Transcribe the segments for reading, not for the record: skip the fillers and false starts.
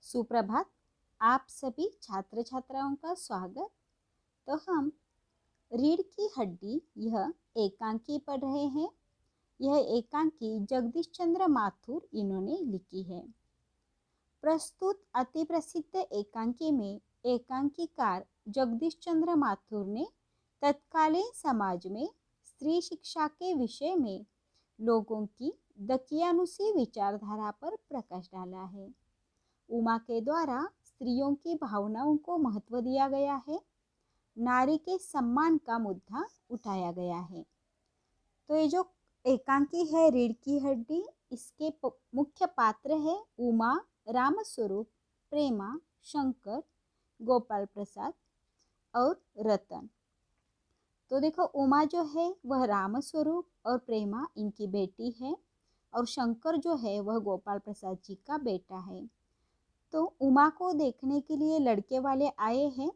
सुप्रभात। आप सभी छात्र छात्राओं का स्वागत। तो हम रीढ़ की हड्डी यह एकांकी पढ़ रहे हैं। यह एकांकी जगदीश चंद्र माथुर इन्होंने लिखी है। प्रस्तुत अति प्रसिद्ध एकांकी में एकांकीकार जगदीश चंद्र माथुर ने तत्कालीन समाज में स्त्री शिक्षा के विषय में लोगों की दकियानुसी विचारधारा पर प्रकाश डाला है। उमा के द्वारा स्त्रियों की भावनाओं को महत्व दिया गया है। नारी के सम्मान का मुद्दा उठाया गया है। तो ये जो एकांकी है रीढ़ की हड्डी, इसके मुख्य पात्र है उमा, रामस्वरूप, प्रेमा, शंकर, गोपाल प्रसाद और रतन। तो देखो, उमा जो है वह रामस्वरूप और प्रेमा इनकी बेटी है और शंकर जो है वह गोपाल प्रसाद जी का बेटा है। तो उमा को देखने के लिए लड़के वाले आए हैं।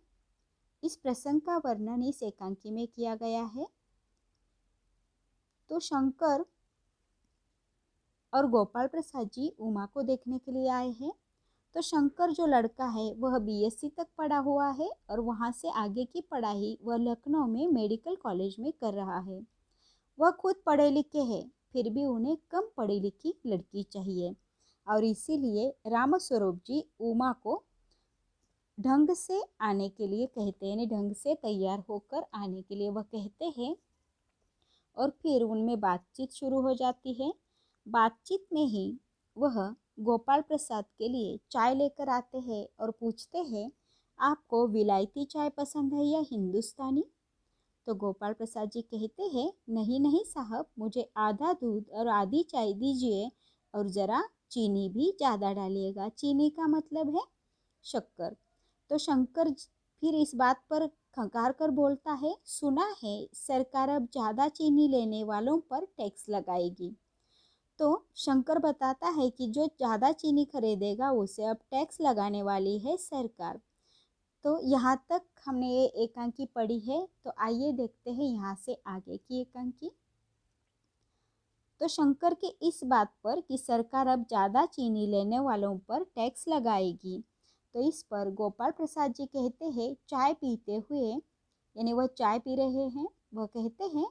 इस प्रसंग का वर्णन इस एकांकी में किया गया है। तो शंकर और गोपाल प्रसाद जी उमा को देखने के लिए आए हैं। तो शंकर जो लड़का है वह बीएससी तक पढ़ा हुआ है और वहाँ से आगे की पढ़ाई वह लखनऊ में मेडिकल कॉलेज में कर रहा है। वह खुद पढ़े लिखे हैं, फिर भी उन्हें कम पढ़ी लिखी लड़की चाहिए और इसीलिए रामस्वरूप जी उमा को ढंग से आने के लिए कहते हैं, ढंग से तैयार होकर आने के लिए वह कहते हैं और फिर उनमें बातचीत शुरू हो जाती है। बातचीत में ही वह गोपाल प्रसाद के लिए चाय लेकर आते हैं और पूछते हैं, आपको विलायती चाय पसंद है या हिंदुस्तानी? तो गोपाल प्रसाद जी कहते हैं, नहीं नहीं साहब, मुझे आधा दूध और आधी चाय दीजिए और ज़रा चीनी भी ज़्यादा डालिएगा। चीनी का मतलब है शक्कर। तो शंकर फिर इस बात पर खंकार कर बोलता है, सुना है सरकार अब ज़्यादा चीनी लेने वालों पर टैक्स लगाएगी। तो शंकर बताता है कि जो ज़्यादा चीनी खरीदेगा उसे अब टैक्स लगाने वाली है सरकार। तो यहाँ तक हमने ये एकांकी पढ़ी है। तो आइए देखते हैं यहाँ से आगे की एकांकी। तो शंकर की इस बात पर कि सरकार अब ज़्यादा चीनी लेने वालों पर टैक्स लगाएगी, तो इस पर गोपाल प्रसाद जी कहते हैं, चाय पीते हुए, यानी वह चाय पी रहे हैं, वह कहते हैं,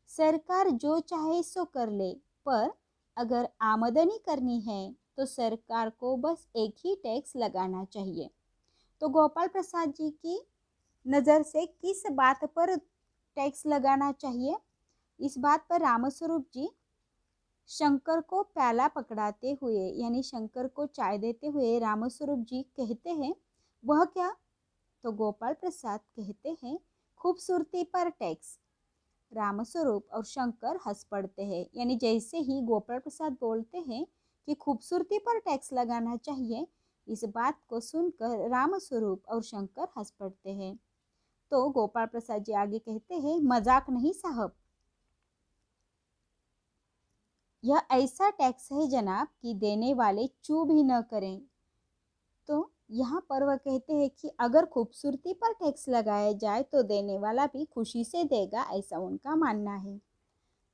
सरकार जो चाहे सो कर ले, पर अगर आमदनी करनी है तो सरकार को बस एक ही टैक्स लगाना चाहिए। तो गोपाल प्रसाद जी की नज़र से किस बात पर टैक्स लगाना चाहिए, इस बात पर रामस्वरूप जी शंकर को प्याला पकड़ाते हुए, यानी शंकर को चाय देते हुए रामस्वरूप जी कहते हैं, वह क्या? तो गोपाल प्रसाद कहते हैं, खूबसूरती पर टैक्स। रामस्वरूप और शंकर हंस पड़ते हैं, यानी जैसे ही गोपाल प्रसाद बोलते हैं कि खूबसूरती पर टैक्स लगाना चाहिए, इस बात को सुनकर रामस्वरूप और शंकर हंस पड़ते हैं। तो गोपाल प्रसाद जी आगे कहते हैं, मजाक नहीं साहब, यह ऐसा टैक्स है जनाब कि देने वाले चू भी न करें। तो यहाँ पर वह कहते हैं कि अगर खूबसूरती पर टैक्स लगाया जाए तो देने वाला भी खुशी से देगा, ऐसा उनका मानना है।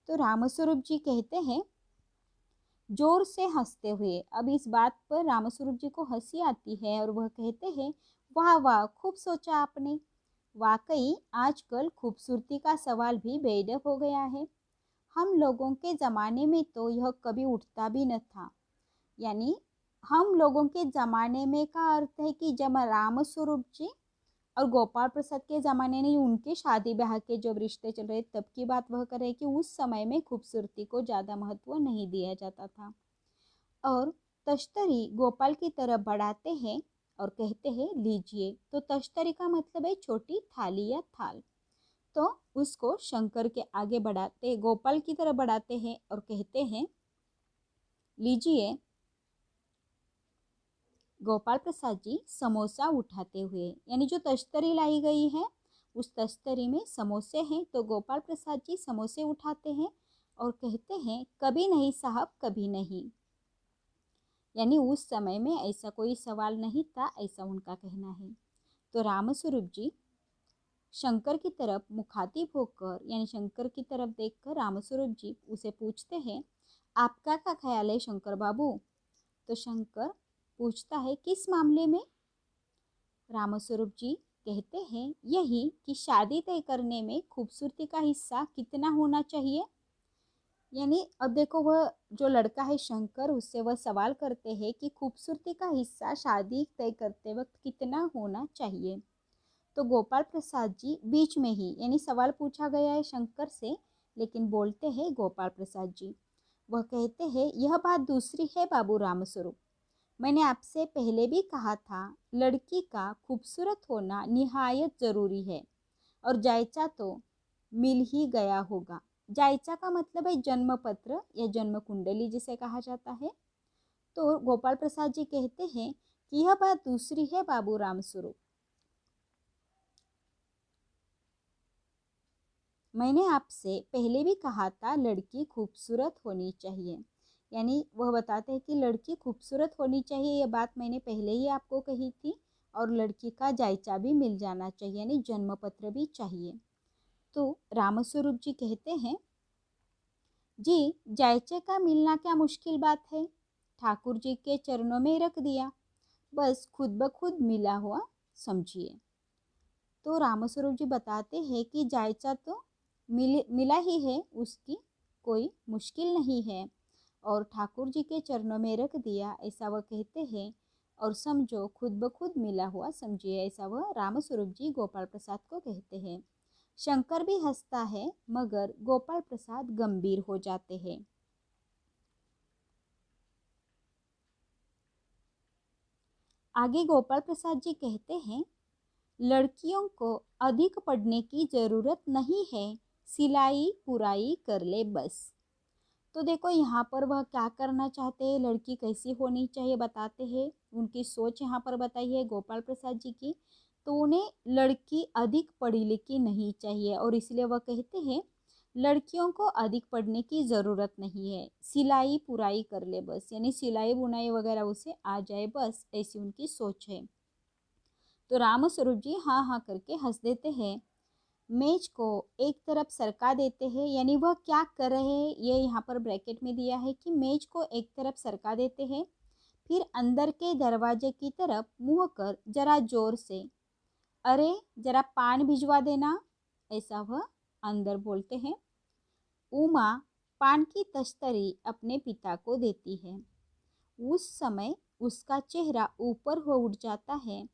तो रामस्वरूप जी कहते हैं जोर से हंसते हुए। अब इस बात पर रामस्वरूप जी को हंसी आती है और वह कहते हैं, वाह वाह, खूब सोचा आपने। वाकई आजकल खूबसूरती का सवाल भी बेअदब हो गया है। हम लोगों के ज़माने में तो यह कभी उठता भी न था। यानी हम लोगों के ज़माने में का अर्थ है कि जब रामस्वरूप जी और गोपाल प्रसाद के ज़माने में उनके शादी ब्याह के जब रिश्ते चल रहे तब की बात वह कर रहे कि उस समय में खूबसूरती को ज़्यादा महत्व नहीं दिया जाता था। और तश्तरी गोपाल की तरफ बढ़ाते हैं और कहते हैं, लीजिए। तो तश्तरी का मतलब है छोटी थाली या थाल। तो उसको शंकर के आगे बढ़ाते, गोपाल की तरफ बढ़ाते हैं और कहते हैं, लीजिए। गोपाल प्रसाद जी समोसा उठाते हुए, यानी जो तश्तरी लाई गई है उस तश्तरी में समोसे हैं, तो गोपाल प्रसाद जी समोसे उठाते हैं और कहते हैं, कभी नहीं साहब, कभी नहीं। यानी उस समय में ऐसा कोई सवाल नहीं था, ऐसा उनका कहना है। तो रामस्वरूप जी शंकर की तरफ मुखातिब होकर, यानी शंकर की तरफ देखकर रामस्वरूप जी उसे पूछते हैं, आपका क्या ख्याल है शंकर बाबू? तो शंकर पूछता है किस मामले में? रामस्वरूप जी कहते हैं यही कि शादी तय करने में खूबसूरती का हिस्सा कितना होना चाहिए। यानी अब देखो वह जो लड़का है शंकर, उससे वह सवाल करते हैं कि खूबसूरती का हिस्सा शादी तय करते वक्त कितना होना चाहिए। तो गोपाल प्रसाद जी बीच में ही, यानी सवाल पूछा गया है शंकर से, लेकिन बोलते हैं गोपाल प्रसाद जी। वह कहते हैं यह बात दूसरी है बाबू रामस्वरूप। मैंने आपसे पहले भी कहा था लड़की का खूबसूरत होना निहायत ज़रूरी है, और जायचा तो मिल ही गया होगा। जायचा का मतलब है जन्म पत्र या जन्म कुंडली जिसे कहा जाता है। तो गोपाल प्रसाद जी कहते हैं कि यह बात दूसरी है बाबू रामस्वरूप। मैंने आपसे पहले भी कहा था लड़की खूबसूरत होनी चाहिए। यानी वह बताते हैं कि लड़की खूबसूरत होनी चाहिए, ये बात मैंने पहले ही आपको कही थी, और लड़की का जायचा भी मिल जाना चाहिए, यानी जन्म पत्र भी चाहिए। तो रामस्वरूप जी कहते हैं जी जायचे का मिलना क्या मुश्किल बात है, ठाकुर जी के चरणों में रख दिया, बस खुद ब खुद मिला हुआ समझिए। तो रामस्वरूप जी बताते हैं कि जायचा तो मिला ही है, उसकी कोई मुश्किल नहीं है, और ठाकुर जी के चरणों में रख दिया ऐसा वह कहते हैं, और समझो खुद ब खुद मिला हुआ समझिए, ऐसा वह रामस्वरूप जी गोपाल प्रसाद को कहते हैं। शंकर भी हंसता है, मगर गोपाल प्रसाद गंभीर हो जाते हैं। आगे गोपाल प्रसाद जी कहते हैं लड़कियों को अधिक पढ़ने की ज़रूरत नहीं है, सिलाई पुराई कर ले बस। तो देखो यहाँ पर वह क्या करना चाहते हैं, लड़की कैसी होनी चाहिए बताते हैं, उनकी सोच यहाँ पर बताई है गोपाल प्रसाद जी की। तो उन्हें लड़की अधिक पढ़ी लिखी नहीं चाहिए, और इसलिए वह कहते हैं लड़कियों को अधिक पढ़ने की ज़रूरत नहीं है, सिलाई पुराई कर ले बस, यानी सिलाई बुनाई वगैरह उसे आ जाए बस, ऐसी उनकी सोच है। तो रामस्वरूप जी हाँ हाँ करके हंस देते हैं, मेज को एक तरफ सरका देते हैं, यानी वह क्या कर रहे हैं ये यहाँ पर ब्रैकेट में दिया है कि मेज को एक तरफ सरका देते हैं, फिर अंदर के दरवाजे की तरफ मुँह कर जरा जोर से अरे जरा पान भिजवा देना, ऐसा वह अंदर बोलते हैं। उमा पान की तश्तरी अपने पिता को देती है। उस समय उसका चेहरा ऊपर हो उठ जाता है,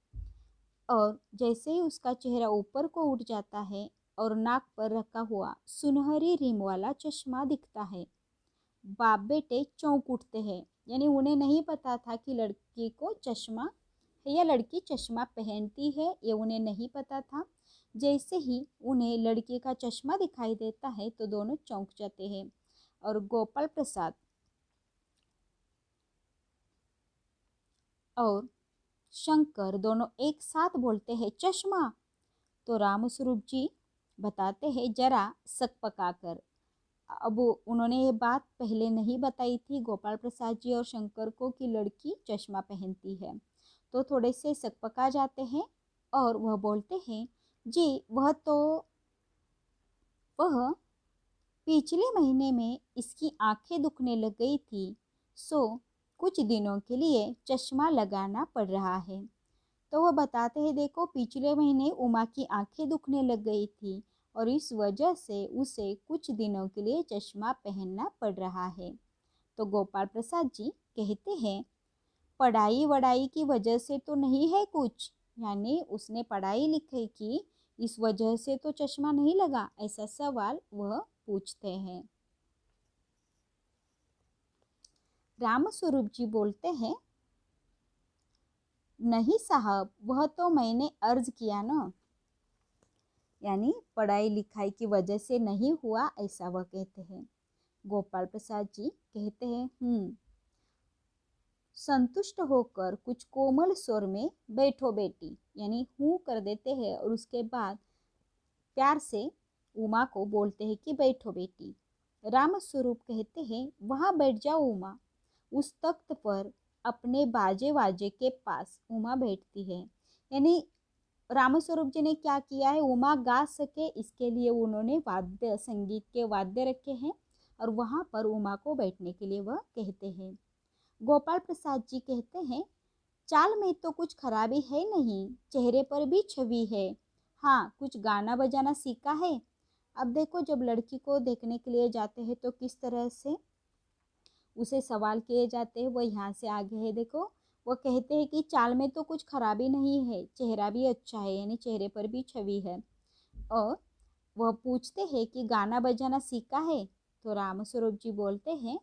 और जैसे ही उसका चेहरा ऊपर को उठ जाता है और नाक पर रखा हुआ सुनहरी रिम वाला चश्मा दिखता है, बाप बेटे चौंक उठते हैं, यानी उन्हें नहीं पता था कि लड़की को चश्मा है या लड़की चश्मा पहनती है, ये उन्हें नहीं पता था। जैसे ही उन्हें लड़की का चश्मा दिखाई देता है तो दोनों चौंक जाते हैं, और गोपाल प्रसाद और शंकर दोनों एक साथ बोलते हैं चश्मा। तो रामस्वरूप जी बताते हैं जरा सकपकाकर। अब उन्होंने ये बात पहले नहीं बताई थी गोपाल प्रसाद जी और शंकर को कि लड़की चश्मा पहनती है, तो थोड़े से सकपका जाते हैं, और वह बोलते हैं जी वह पिछले महीने में इसकी आंखें दुखने लग गई थी, सो कुछ दिनों के लिए चश्मा लगाना पड़ रहा है। तो वह बताते हैं देखो पिछले महीने उमा की आंखें दुखने लग गई थी, और इस वजह से उसे कुछ दिनों के लिए चश्मा पहनना पड़ रहा है। तो गोपाल प्रसाद जी कहते हैं पढ़ाई वढ़ाई की वजह से तो नहीं है कुछ, यानी उसने पढ़ाई लिखाई की इस वजह से तो चश्मा नहीं लगा, ऐसा सवाल वह पूछते हैं। रामस्वरूप जी बोलते हैं नहीं साहब, वह तो मैंने अर्ज किया ना, यानी पढ़ाई लिखाई की वजह से नहीं हुआ ऐसा वह कहते हैं। गोपाल प्रसाद जी कहते हैं संतुष्ट होकर कुछ कोमल स्वर में बैठो बेटी, यानी हूँ कर देते हैं, और उसके बाद प्यार से उमा को बोलते हैं कि बैठो बेटी। रामस्वरूप कहते हैं वहाँ बैठ जाओ उमा। उस तख्त पर अपने बाजे वाजे के पास उमा बैठती है, यानी रामस्वरूप जी ने क्या किया है, उमा गा सके इसके लिए उन्होंने वाद्य संगीत के वाद्य रखे हैं, और वहाँ पर उमा को बैठने के लिए वह कहते हैं। गोपाल प्रसाद जी कहते हैं चाल में तो कुछ खराबी है नहीं, चेहरे पर भी छवि है। हाँ, कुछ गाना बजाना सीखा है। अब देखो, जब लड़की को देखने के लिए जाते हैं तो किस तरह से उसे सवाल किए जाते हैं, वो यहाँ से आगे है देखो। वो कहते हैं कि चाल में तो कुछ खराबी नहीं है, चेहरा भी अच्छा है, यानी चेहरे पर भी छवि है। और वह पूछते हैं कि गाना बजाना सीखा है। तो रामस्वरूप जी बोलते हैं,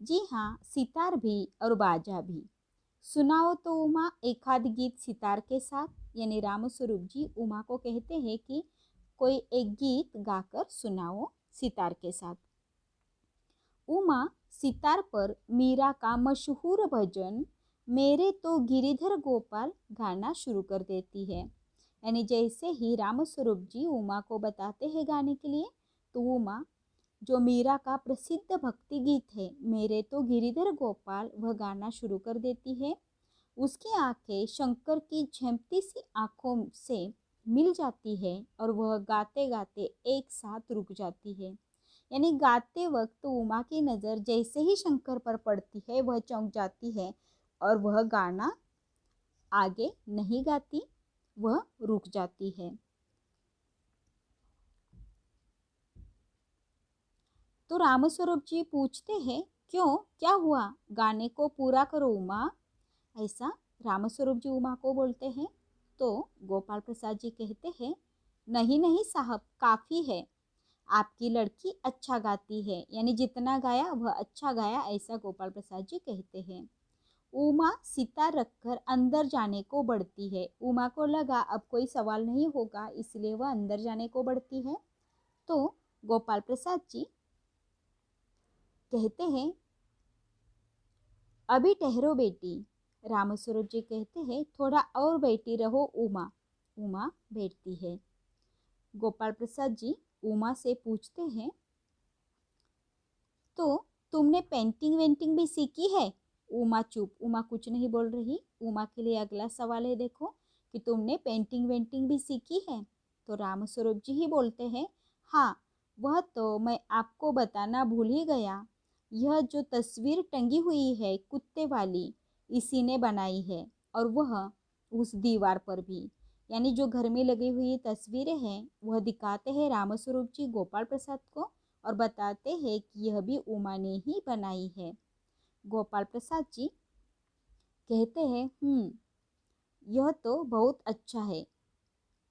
जी हाँ, सितार भी और बाजा भी। सुनाओ तो उमा एक आध गीत सितार के साथ। यानी रामस्वरूप जी उमा को कहते हैं कि कोई एक गीत गाकर सुनाओ सितार के साथ। उमा सितार पर मीरा का मशहूर भजन मेरे तो गिरिधर गोपाल गाना शुरू कर देती है। यानी जैसे ही रामस्वरूप जी उमा को बताते हैं गाने के लिए, तो उमा जो मीरा का प्रसिद्ध भक्ति गीत है मेरे तो गिरिधर गोपाल, वह गाना शुरू कर देती है। उसकी आंखें शंकर की झंपती सी आंखों से मिल जाती है और वह गाते गाते एक साथ रुक जाती है। यानी गाते वक्त उमा की नज़र जैसे ही शंकर पर पड़ती है, वह चौंक जाती है और वह गाना आगे नहीं गाती, वह रुक जाती है। तो रामस्वरूप जी पूछते हैं, क्यों, क्या हुआ, गाने को पूरा करो उमा। ऐसा रामस्वरूप जी उमा को बोलते हैं। तो गोपाल प्रसाद जी कहते हैं, नहीं नहीं साहब, काफ़ी है, आपकी लड़की अच्छा गाती है। यानी जितना गाया वह अच्छा गाया, ऐसा गोपाल प्रसाद जी कहते हैं। उमा सितार रखकर अंदर जाने को बढ़ती है। उमा को लगा अब कोई सवाल नहीं होगा, इसलिए वह अंदर जाने को बढ़ती है। तो गोपाल प्रसाद जी कहते हैं, अभी ठहरो बेटी। रामस्वरूप जी कहते हैं, थोड़ा और बैठी रहो उमा। उमा बैठती है। गोपाल प्रसाद जी उमा से पूछते हैं, तो तुमने पेंटिंग वेंटिंग भी सीखी है। उमा चुप, उमा कुछ नहीं बोल रही। उमा के लिए अगला सवाल है देखो, कि तुमने पेंटिंग वेंटिंग भी सीखी है। तो रामस्वरूप जी ही बोलते हैं, हाँ, वह तो मैं आपको बताना भूल ही गया। यह जो तस्वीर टंगी हुई है कुत्ते वाली, इसी ने बनाई है। और वह उस दीवार पर भी, यानी जो घर में लगी हुई तस्वीरें हैं, वह दिखाते हैं रामस्वरूप जी गोपाल प्रसाद को और बताते हैं कि यह भी उमा ने ही बनाई है। गोपाल प्रसाद जी कहते हैं, यह तो बहुत अच्छा है,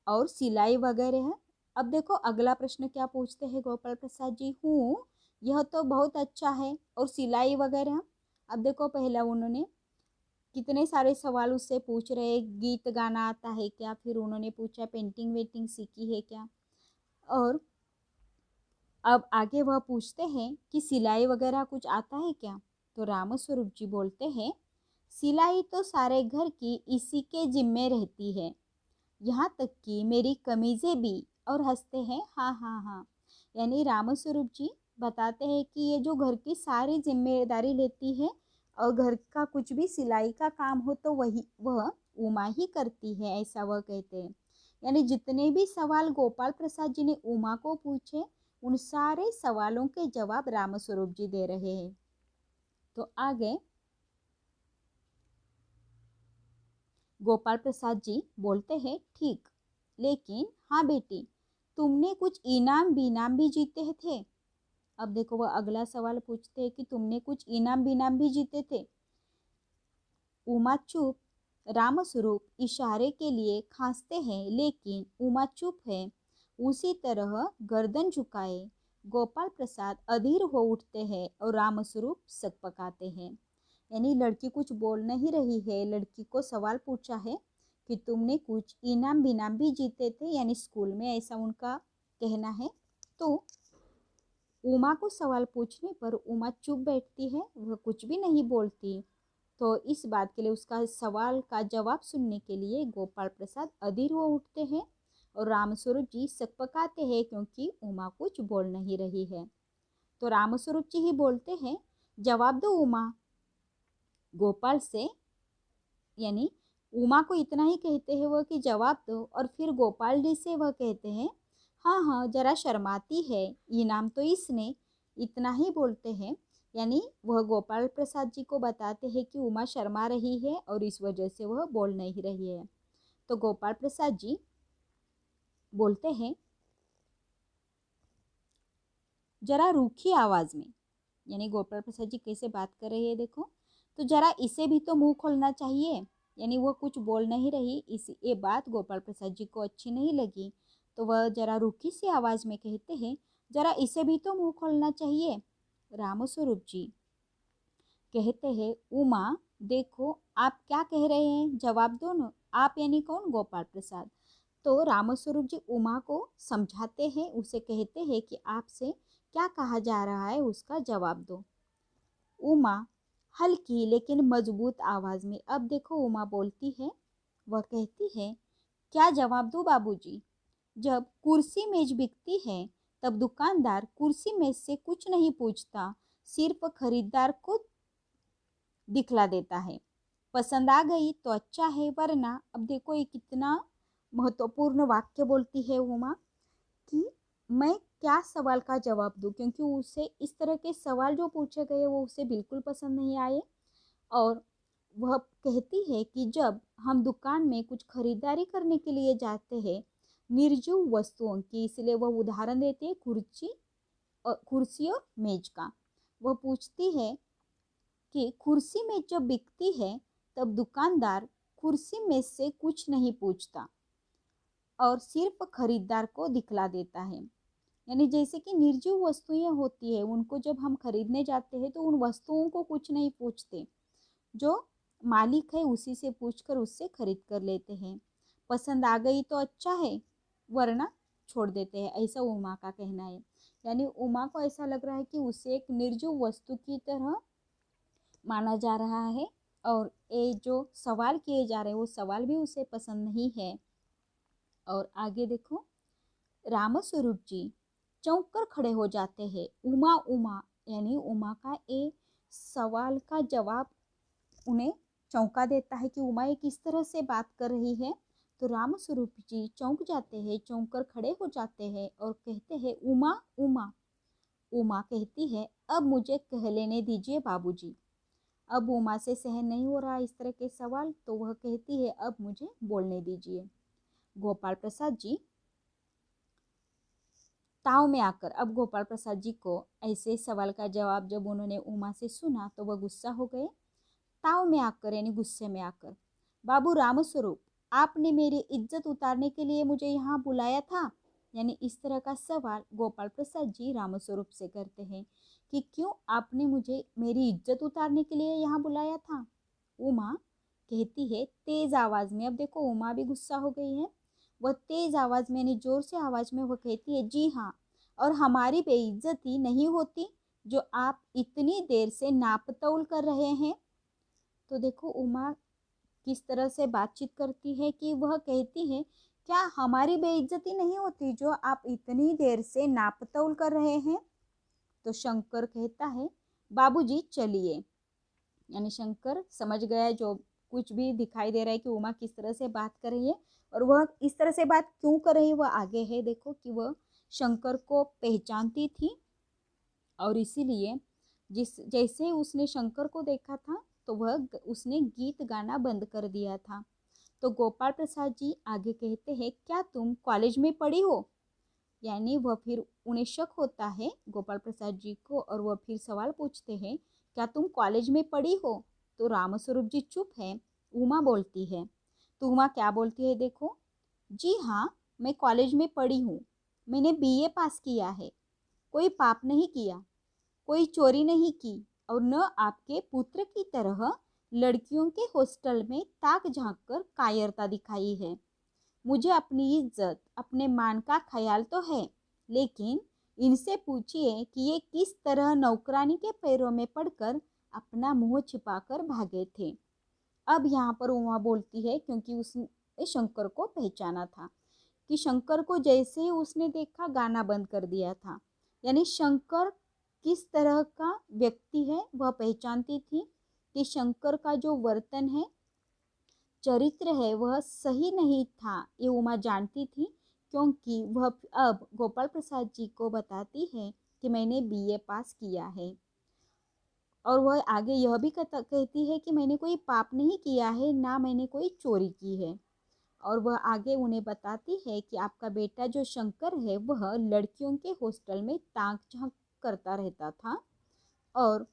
और सिलाई वगैरह है। अब देखो अगला प्रश्न क्या पूछते हैं गोपाल प्रसाद जी, यह तो बहुत अच्छा है और सिलाई वगैरह। अब देखो पहला उन्होंने कितने सारे सवाल उससे पूछ रहे, गीत गाना आता है क्या, फिर उन्होंने पूछा पेंटिंग वेंटिंग सीखी है क्या, और अब आगे वह पूछते हैं कि सिलाई वगैरह कुछ आता है क्या। तो रामस्वरूप जी बोलते हैं, सिलाई तो सारे घर की इसी के जिम्मे रहती है, यहाँ तक कि मेरी कमीज़ें भी। और हंसते हैं, हाँ हाँ हाँ। यानी रामस्वरूप जी बताते हैं कि ये जो घर की सारी जिम्मेदारी लेती है और घर का कुछ भी सिलाई का काम हो तो वह उमा ही करती है, ऐसा वह कहते हैं। यानी जितने भी सवाल गोपाल प्रसाद जी ने उमा को पूछे, उन सारे सवालों के जवाब रामस्वरूप जी दे रहे हैं। तो आगे गोपाल प्रसाद जी बोलते हैं, ठीक, लेकिन हाँ बेटी, तुमने कुछ इनाम बीनाम भी जीते थे। अब देखो वह अगला सवाल पूछते हैं कि तुमने कुछ इनाम बीनाम भी जीते थे। उमा चुप, रामस्वरूप इशारे के लिए खांसते हैं, लेकिन उमा चुप है। उसी तरह गर्दन झुकाए गोपाल प्रसाद अधीर हो उठते हैं और रामस्वरूप सकपकाते हैं। यानी लड़की कुछ बोल नहीं रही है। लड़की को सवाल पूछा है कि तुमने कुछ इनाम बिनाम भी जीते थे, यानी स्कूल में, ऐसा उनका कहना है। तो उमा को सवाल पूछने पर उमा चुप बैठती है, वह कुछ भी नहीं बोलती। तो इस बात के लिए, उसका सवाल का जवाब सुनने के लिए गोपाल प्रसाद अधीर हो उठते हैं और रामस्वरूप जी सकपकाते हैं, क्योंकि उमा कुछ बोल नहीं रही है। तो रामस्वरूप जी ही बोलते हैं, जवाब दो उमा। गोपाल से, यानी उमा को इतना ही कहते हैं वह कि जवाब दो, और फिर गोपाल जी से वह कहते हैं, हाँ हाँ, जरा शर्माती है, इनाम तो इसने, इतना ही बोलते हैं। यानी वह गोपाल प्रसाद जी को बताते हैं कि उमा शर्मा रही है और इस वजह से वह बोल नहीं रही है। तो गोपाल प्रसाद जी बोलते हैं जरा रूखी आवाज में, यानी गोपाल प्रसाद जी कैसे बात कर रही है देखो, तो जरा इसे भी तो मुंह खोलना चाहिए, यानी वह कुछ बोल नहीं रही। इस ये बात गोपाल प्रसाद जी को अच्छी नहीं लगी, तो वह जरा रूखी सी आवाज में कहते हैं जरा इसे भी तो मुंह खोलना चाहिए। रामस्वरूप जी कहते हैं उमा देखो आप क्या कह रहे हैं, जवाब दो न। आप यानी कौन? गोपाल प्रसाद। तो रामस्वरूप जी उमा को समझाते हैं, उसे कहते हैं कि आपसे क्या कहा जा रहा है उसका जवाब दो। उमा हल्की लेकिन मजबूत आवाज में, अब देखो उमा बोलती है, वह कहती है क्या जवाब दूं बाबूजी? जब कुर्सी मेज बिकती है तब दुकानदार कुर्सी मेज से कुछ नहीं पूछता, सिर्फ खरीदार को दिखला देता है। पसंद आ गई तो अच्छा है, वरना अब देखो ये कितना महत्वपूर्ण वाक्य बोलती है उमा कि मैं क्या सवाल का जवाब दूं, क्योंकि उसे इस तरह के सवाल जो पूछे गए वो उसे बिल्कुल पसंद नहीं आए। और वह कहती है कि जब हम दुकान में कुछ खरीदारी करने के लिए जाते हैं निर्जीव वस्तुओं की, इसलिए वह उदाहरण देती है कुर्सी और मेज का। वह पूछती है कि कुर्सी मेज जब बिकती है तब दुकानदार कुर्सी मेज से कुछ नहीं पूछता और सिर्फ खरीदार को दिखला देता है। यानी जैसे कि निर्जीव वस्तुएं होती है उनको जब हम खरीदने जाते हैं तो उन वस्तुओं को कुछ नहीं पूछते, जो मालिक है उसी से पूछकर उससे खरीद कर लेते हैं। पसंद आ गई तो अच्छा है, वरना छोड़ देते हैं, ऐसा उमा का कहना है। यानी उमा को ऐसा लग रहा है कि उसे एक निर्जीव वस्तु की तरह माना जा रहा है और ये जो सवाल किए जा रहे हैं वो सवाल भी उसे पसंद नहीं है। और आगे देखो, रामस्वरूप जी चौंक कर खड़े हो जाते हैं। उमा उमा यानी उमा का ये सवाल का जवाब उन्हें चौंका देता है कि उमा ये किस तरह से बात कर रही है। तो रामस्वरूप जी चौंक जाते हैं, चौंक कर खड़े हो जाते हैं और कहते हैं उमा उमा। उमा कहती है अब मुझे कह लेने दीजिए बाबूजी। अब उमा से सहन नहीं हो रहा इस तरह के सवाल, तो वह कहती है अब मुझे बोलने दीजिए। गोपाल प्रसाद जी ताव में आकर, अब गोपाल प्रसाद जी को ऐसे सवाल का जवाब जब उन्होंने उमा से सुना तो वह गुस्सा हो गए। ताव में आकर यानी गुस्से में आकर, बाबू रामस्वरूप आपने मेरी इज्जत उतारने के लिए मुझे यहाँ बुलाया था? यानी इस तरह का सवाल गोपाल प्रसाद जी रामस्वरूप से करते हैं कि क्यों आपने मुझे मेरी इज्जत उतारने के लिए यहाँ बुलाया था? उमा कहती है तेज आवाज में, अब देखो उमा भी गुस्सा हो गई है, वह तेज आवाज में यानी जोर से आवाज में वह कहती है जी हाँ, और हमारी बेइज्जती नहीं होती जो आप इतनी देर से नापतोल कर रहे हैं। तो देखो उमा किस तरह से बातचीत करती है कि वह कहती है क्या हमारी बेइज्जती नहीं होती जो आप इतनी देर से नापतोल कर रहे हैं? तो शंकर कहता है बाबूजी चलिए, यानी शंकर समझ गया जो कुछ भी दिखाई दे रहा है कि उमा किस तरह से बात कर रही है और वह इस तरह से बात क्यों कर रही है वह आगे है। देखो कि वह शंकर को पहचानती थी और इसीलिए जिस जैसे उसने शंकर को देखा था तो वह उसने गीत गाना बंद कर दिया था। तो गोपाल प्रसाद जी आगे कहते हैं क्या तुम कॉलेज में पढ़ी हो? यानी वह फिर उन्हें शक होता है गोपाल प्रसाद जी को और वह फिर सवाल पूछते हैं क्या तुम कॉलेज में पढ़ी हो? तो रामस्वरूप जी चुप है। उमा बोलती है, तो उमा क्या बोलती है देखो, जी हाँ मैं कॉलेज में पढ़ी हूँ, मैंने बीए पास किया है, कोई पाप नहीं किया, कोई चोरी नहीं की और न आपके पुत्र की तरह लड़कियों के हॉस्टल में ताक झांक कर कायरता दिखाई है। मुझे अपनी इज्जत अपने मान का ख्याल तो है, लेकिन इनसे पूछिए कि ये किस तरह नौकरानी के पैरों में पड़कर अपना मुंह छिपाकर भागे थे। अब यहाँ पर उमा बोलती है क्योंकि उसने शंकर को पहचाना था कि शंकर को जैसे ही उसने देखा गाना बंद कर दिया था। यानी शंकर किस तरह का व्यक्ति है वह पहचानती थी कि शंकर का जो वर्तन है चरित्र है वह सही नहीं था, ये उमा जानती थी क्योंकि वह अब गोपाल प्रसाद जी को बताती है कि मैंने बीए पास किया है। और वह आगे यह भी कहती है कि मैंने कोई पाप नहीं किया है, ना मैंने कोई चोरी की है। और वह आगे उन्हें बताती है कि आपका बेटा जो शंकर है वह लड़कियों के हॉस्टल में ताक झांक करता रहता था। और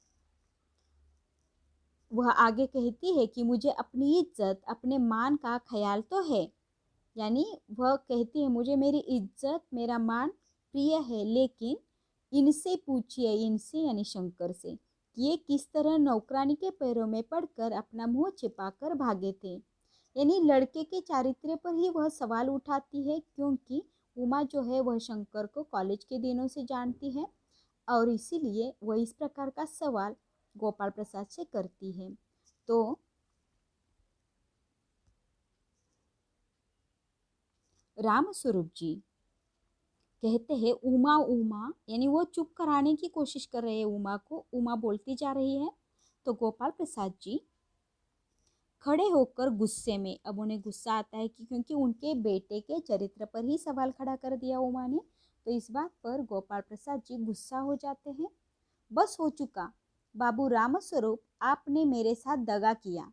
वह आगे कहती है कि मुझे अपनी इज्जत, अपने मान का ख्याल तो है, यानी वह कहती है मुझे मेरी इज्जत, मेरा मान प्रिय है, लेकिन इनसे पूछिए, इनसे यानी शंकर से, कि ये किस तरह नौकरानी के पैरों में पड़कर अपना मुंह छिपाकर भागे थे। यानी लड़के के चारित्र्य पर ही वह सवाल उठाती है, क्योंकि उमा जो है वह शंकर को कॉलेज के दिनों से जानती है, और इसीलिए वह इस प्रकार का सवाल गोपाल प्रसाद से करती है। तो राम स्वरूप जी कहते हैं उमा उमा, यानी वो चुप कराने की कोशिश कर रहे हैं उमा को। उमा बोलती जा रही है तो गोपाल प्रसाद जी खड़े होकर गुस्से में, अब उन्हें गुस्सा आता है कि क्योंकि उनके बेटे के चरित्र पर ही सवाल खड़ा कर दिया उमा ने, तो इस बात पर गोपाल प्रसाद जी गुस्सा हो जाते हैं। बस हो चुका बाबू रामस्वरूप, आपने मेरे साथ दगा किया।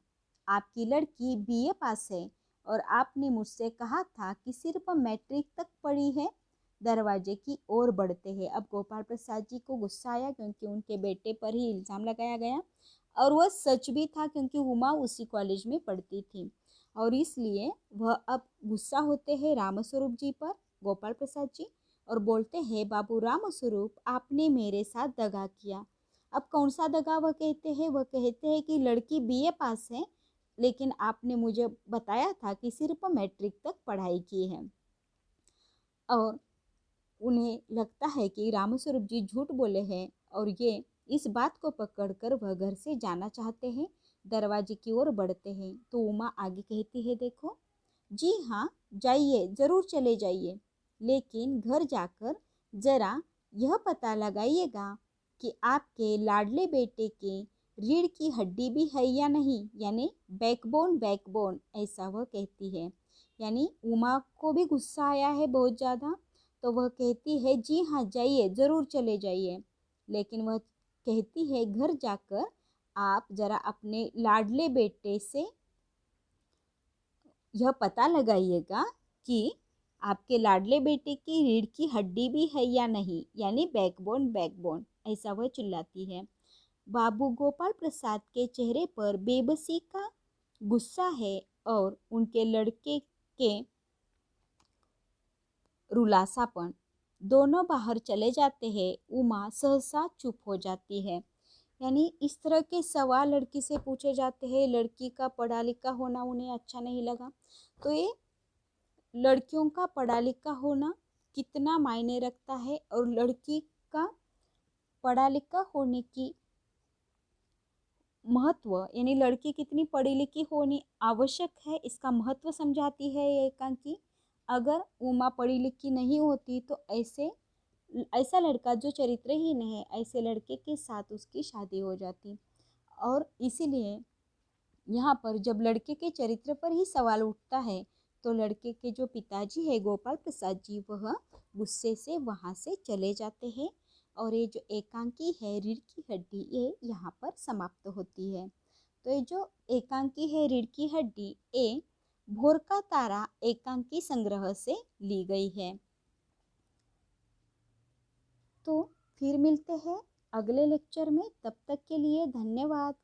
आपकी लड़की बीए पास है और आपने मुझसे कहा था कि सिर्फ मैट्रिक तक पढ़ी है। दरवाजे की ओर बढ़ते हैं। अब गोपाल प्रसाद जी को गुस्सा आया क्योंकि उनके बेटे पर ही इल्ज़ाम लगाया गया, और वह सच भी था क्योंकि हुमा उसी कॉलेज में पढ़ती थी, और इसलिए वह अब गुस्सा होते हैं रामस्वरूप जी पर, गोपाल प्रसाद जी, और बोलते हैं बाबू रामस्वरूप, आपने मेरे साथ दगा किया। अब कौन सा दगा वह कहते हैं? वह कहते हैं कि लड़की बीए पास है, लेकिन आपने मुझे बताया था कि सिर्फ मैट्रिक तक पढ़ाई की है। और उन्हें लगता है कि रामस्वरूप जी झूठ बोले हैं, और ये इस बात को पकड़कर वह घर से जाना चाहते हैं। दरवाजे की ओर बढ़ते हैं तो उमा आगे कहती है, देखो जी हाँ, जाइए, ज़रूर चले जाइए, लेकिन घर जाकर ज़रा यह पता लगाइएगा कि आपके लाडले बेटे के रीढ़ की हड्डी भी है या नहीं, यानी बैकबोन, बैकबोन ऐसा वह कहती है। यानी उमा को भी गुस्सा आया है बहुत ज़्यादा, तो वह कहती है जी हाँ, जाइए, ज़रूर चले जाइए, लेकिन वह कहती है घर जाकर आप ज़रा अपने लाडले बेटे से यह पता लगाइएगा कि आपके लाडले बेटे की रीढ़ की हड्डी भी है या नहीं, यानी बैकबोन, बैकबोन ऐसा वह चिल्लाती है। बाबू गोपाल प्रसाद के चेहरे पर बेबसी का गुस्सा है, और उनके लड़के के रुलासापन, दोनों बाहर चले जाते हैं। उमा सहसा चुप हो जाती है। यानी इस तरह के सवाल लड़की से पूछे जाते हैं, लड़की का पढ़ा लिखा होना उन्हें अच्छा नहीं लगा। तो ये लड़कियों का पढ़ा लिखा होना कितना मायने रखता है, और लड़की का पढ़ा लिखा होने की महत्व, यानी लड़की कितनी पढ़ी लिखी होनी आवश्यक है, इसका महत्व समझाती है ये एकांकी। अगर उमा पढ़ी लिखी नहीं होती तो ऐसा लड़का जो चरित्रहीन है, ऐसे लड़के के साथ उसकी शादी हो जाती। और इसीलिए यहाँ पर जब लड़के के चरित्र पर ही सवाल उठता है, तो लड़के के जो पिताजी है गोपाल प्रसाद जी, वह गुस्से से वहाँ से चले जाते हैं, और ये जो एकांकी है रीढ़ की हड्डी, ये यहाँ पर समाप्त होती है। तो ये जो एकांकी है रीढ़ की हड्डी, ये भोर का तारा एकांकी संग्रह से ली गई है। तो फिर मिलते हैं अगले लेक्चर में, तब तक के लिए धन्यवाद।